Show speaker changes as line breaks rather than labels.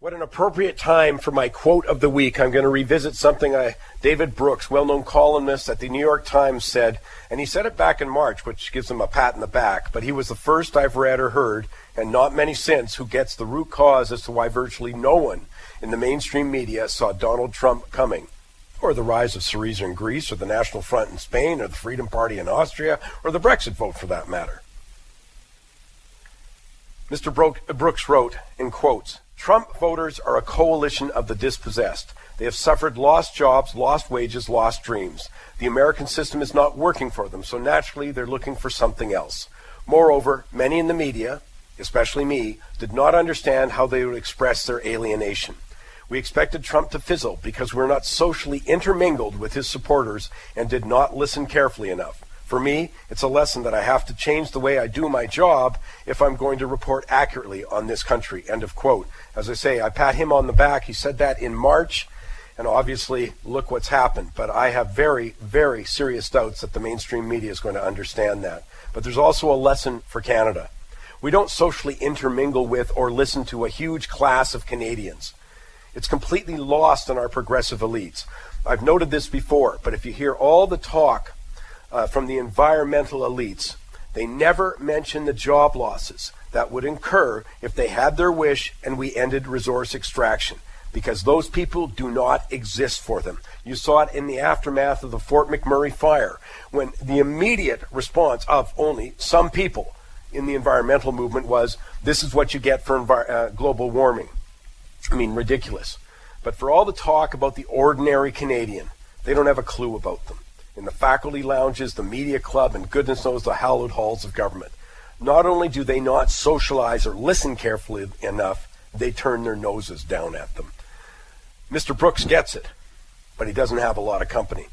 What an appropriate time for my quote of the week. I'm going to revisit something David Brooks, well-known columnist at the New York Times, said, and he said it back in March, which gives him a pat in the back, but he was the first I've read or heard, and not many since, who gets the root cause as to why virtually no one in the mainstream media saw Donald Trump coming, or the rise of Syriza in Greece, or the National Front in Spain, or the Freedom Party in Austria, or the Brexit vote for that matter. Mr. Brooks wrote, in quotes, "Trump voters are a coalition of the dispossessed. They have suffered lost jobs, lost wages, lost dreams. The American system is not working for them, so naturally they're looking for something else. Moreover, many in the media, especially me, did not understand how they would express their alienation. We expected Trump to fizzle because we're not socially intermingled with his supporters and did not listen carefully enough. For me, it's a lesson that I have to change the way I do my job if I'm going to report accurately on this country." End of quote. As I say, I pat him on the back. He said that in March, and obviously look what's happened. But I have very, very serious doubts that the mainstream media is going to understand that. But there's also a lesson for Canada. We don't socially intermingle with or listen to a huge class of Canadians. It's completely lost on our progressive elites. I've noted this before, but if you hear all the talk from the environmental elites, they never mention the job losses that would incur if they had their wish and we ended resource extraction, because those people do not exist for them. You saw it in the aftermath of the Fort McMurray fire, when the immediate response of only some people in the environmental movement was, this is what you get for global warming. I mean, ridiculous. But for all the talk about the ordinary Canadian, they don't have a clue about them. In the faculty lounges, the media club, and goodness knows the hallowed halls of government. Not only do they not socialize or listen carefully enough, they turn their noses down at them. Mr. Brooks gets it, but he doesn't have a lot of company.